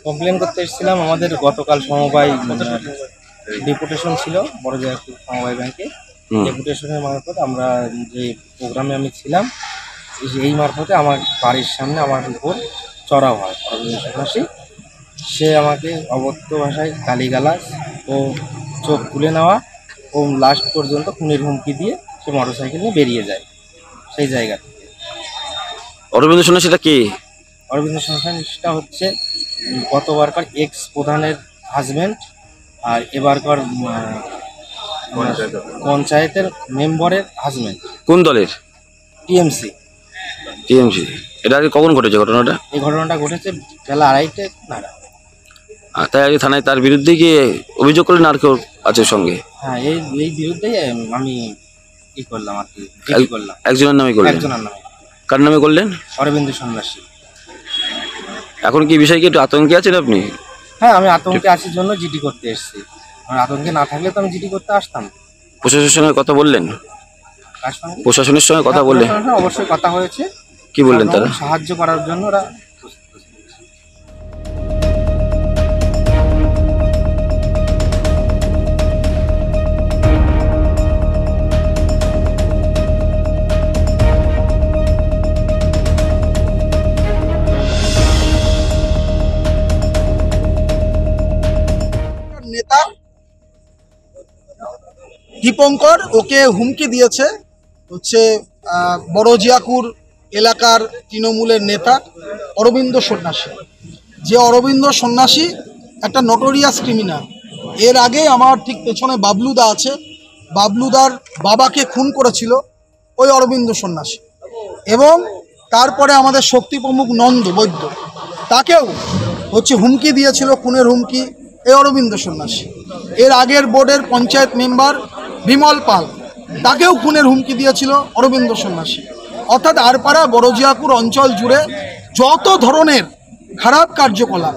Complain করতে এসেছিলাম। আমাদের গতকাল সমবায় ডেপুটেশন ছিল বড় জায়গাপুর সমবায় ব্যাংকে। ডেপুটেশনের মারফত আমরা যে প্রোগ্রামে আমি ছিলাম, এই মারফতে আমার বাড়ির সামনে আমার উপর চড়াও হয় অরবিন্দ সন্ন্যাসী। সে আমাকে অবৈধ ভাষায় গালিগালাজ ও চোখ তুলে নেওয়া ও লাস্ট পর্যন্ত খুনের হুমকি দিয়ে সে মোটরসাইকেল নিয়ে বেরিয়ে যায় সেই জায়গা থেকে। অরবিন্দ সন্ন্যাসীটা কে? অরবিন্দ সন্ন্যাসীটা হচ্ছে গতবারকার এক্স প্রধানের হাজব্যান্ড আর এবারকার পঞ্চায়েতের মেম্বারের হাজব্যান্ড। কোন দলের? টিএমসি। এটা আগে কখন ঘটেছে ঘটনাটা? এই ঘটনাটা ঘটেছে বেলা 2:30 নাগাদ। তাই আগে থানায় তার বিরুদ্ধে কি অভিযোগ করলেন? আর কেউ আছে সঙ্গে? হ্যাঁ, এই বিরুদ্ধেই আমি কি করলাম আর কি করলাম। একজনের নামে করলেন? একজনের নামে। কার নামে করলেন? অরবিন্দ সন্ন্যাসী। এখন কি বিষয় কি একটু আতঙ্কে আছেন আপনি? হ্যাঁ, আমি আতঙ্কে আসার জন্য জিডি করতে এসেছি। আর আতঙ্কে না থাকলে তো আমি জিডি করতে আসতাম। প্রশাসনের সঙ্গে কথা বললেন? কার সঙ্গে? প্রশাসনের সঙ্গে কথা বললেন? অবশ্যই কথা হয়েছে। কি বললেন তারা? সাহায্য করার জন্য ওরা। নেতা দীপঙ্কর ওকে হুমকি দিয়েছে, হচ্ছে বড়জিয়াকুর এলাকার তৃণমূলের নেতা অরবিন্দ সন্ন্যাসী। যে অরবিন্দ সন্ন্যাসী একটা নটোরিয়াস ক্রিমিনাল। এর আগে আমার ঠিক পেছনে বাবলুদা আছে, বাবলুদার বাবাকে খুন করেছিল ওই অরবিন্দ সন্ন্যাসী। এবং তারপরে আমাদের শক্তি প্রমুখ নন্দ বৈদ্য, তাকেও হচ্ছে হুমকি দিয়েছিল, খুনের হুমকি, এই অরবিন্দ সন্ন্যাসী। এর আগের বোর্ডের পঞ্চায়েত মেম্বার বিমল পাল, তাকেও খুনের হুমকি দিয়েছিল অরবিন্দ সন্ন্যাসী। অর্থাৎ আরপাড়া বড়জিয়াকুর অঞ্চল জুড়ে যত ধরনের খারাপ কার্যকলাপ,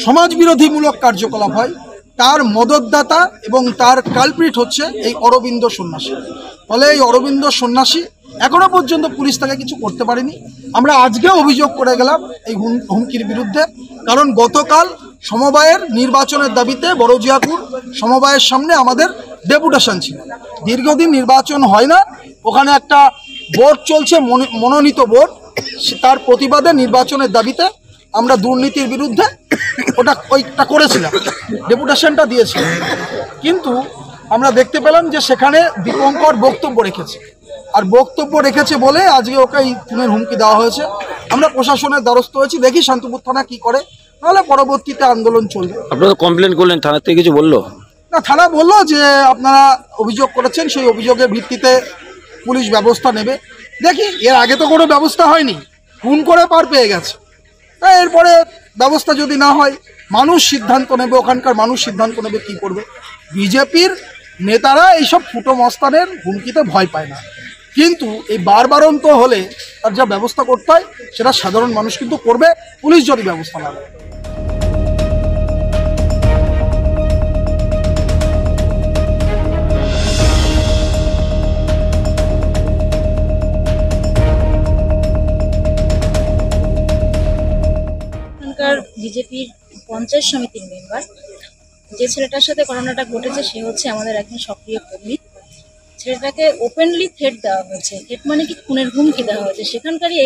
সমাজবিরোধীমূলক কার্যকলাপ হয়, তার মদতদাতা এবং তার কালপ্রিট হচ্ছে এই অরবিন্দ সন্ন্যাসী। ফলে এই অরবিন্দ সন্ন্যাসী এখনো পর্যন্ত পুলিশ তাকে কিছু করতে পারেনি। আমরা আজকেও অভিযোগ করে গেলাম এই হুমকির বিরুদ্ধে, কারণ গতকাল সমবায়ের নির্বাচনের দাবিতে বড়জিয়াকুর সমবায়ের সামনে আমাদের ডেপুটেশন ছিল। দীর্ঘদিন নির্বাচন হয় না, ওখানে একটা বোর্ড চলছে, মনোনীত বোর্ড, তার প্রতিবাদে নির্বাচনের দাবিতে আমরা দুর্নীতির বিরুদ্ধে ওইটা করেছিলাম, ডেপুটেশনটা দিয়েছিলাম। কিন্তু আমরা দেখতে পেলাম যে সেখানে দীপঙ্কর বক্তব্য রেখেছে, আর বক্তব্য রেখেছে বলে আজকে ওকে এই খুনের হুমকি দেওয়া হয়েছে। আমরা প্রশাসনের দ্বারস্থ হয়েছি, দেখি শান্তিপুর থানা কি করে, নাহলে পরবর্তীতে আন্দোলন চলবে। আপনারা কমপ্লেন করলেন, থানা থেকে কিছু বললো না? থানা বললো যে আপনারা অভিযোগ করেছেন, সেই অভিযোগের ভিত্তিতে পুলিশ ব্যবস্থা নেবে। দেখি, এর আগে তো কোনো ব্যবস্থা হয়নি, খুন করে পার পেয়ে গেছে। তাই এরপরে ব্যবস্থা যদি না হয়, মানুষ সিদ্ধান্ত নেবে, ওখানকার মানুষ সিদ্ধান্ত নেবে কী করবে। বিজেপির নেতারা এইসব ফুটো মস্তানের হুমকিতে ভয় পায় না, কিন্তু এই বারবারন্ত হলে তার যা ব্যবস্থা করতে হয় সেটা সাধারণ মানুষ কিন্তু করবে, পুলিশ যদি ব্যবস্থা না নেয়। বিজেপির পঞ্চায়েত সমিতির মেম্বার, যে ছেলেটার সাথে ঘটনাটা ঘটেছে সে হচ্ছে আমাদের একজন সক্রিয় কর্মী। ছেলেটাকে ওপেনলি থ্রেট দেওয়া হয়েছে। থ্রেট মানে কি? খুনের হুমকি দেওয়া হয়েছে। সেখানকারই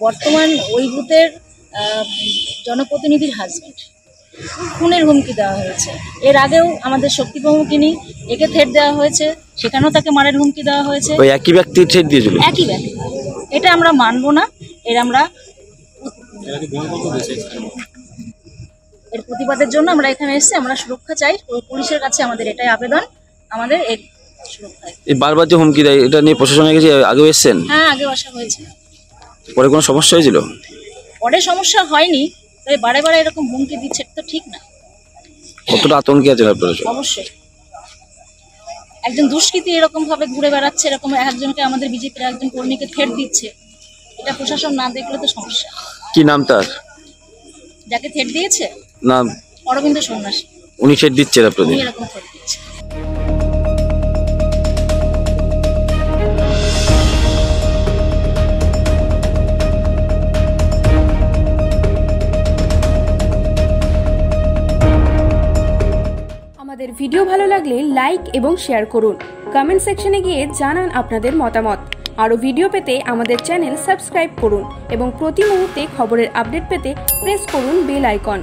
বর্তমান ওই বুথের জনপ্রতিনিধির হাজব্যান্ড, খুনের হুমকি দেওয়া হয়েছে। এর আগেও আমাদের শক্তি প্রমুখিনী, একে থ্রেট দেওয়া হয়েছে, সেখানেও তাকে মারের হুমকি দেওয়া হয়েছে। ওই একই ব্যক্তি থ্রেট দিয়েছিল? একই ব্যক্তি। এটা আমরা মানবো না। এর প্রতিবাদের জন্য আমরা এখানে এসেছি। আমরা সুরক্ষা চাই, পুলিশের কাছে আমাদের এটাই আবেদন, আমাদের এই সুরক্ষায়। এই বারবার যে হুমকি দেয়, এটা নিয়ে প্রশাসনের কাছে আগেও এসেছেন? হ্যাঁ, আগেও আসা হয়েছে। পরে কোনো সমস্যা হয়েছিল? পরে সমস্যা হয়নি, তবে বারে বারে এরকম হুমকি দিচ্ছে, তো ঠিক না। কতটা আতঙ্কে আছেন আপনারা? অবশ্যই। একজন দুষ্কৃতী এরকম ভাবে ঘুরে বেড়াচ্ছে, এরকম একজনকে, আমাদের বিজেপির একজন কর্মীকে থ্রেট দিচ্ছে, এটা প্রশাসন না দেখলে তো সমস্যা। কি নাম তার? যাকে থ্রেট দিয়েছে নাম? অরবিন্দ সন্ন্যাসী। উনি থ্রেট দিচ্ছেন আপনাদের? উনি এরকম থ্রেট দিচ্ছে। আমাদের ভিডিও ভালো লাগলে লাইক এবং শেয়ার করুন। কমেন্ট সেকশনে গিয়ে জানান আপনাদের মতামত। আরও ভিডিও পেতে আমাদের চ্যানেল সাবস্ক্রাইব করুন এবং প্রতি মুহূর্তে খবরের আপডেট পেতে প্রেস করুন বেল আইকন।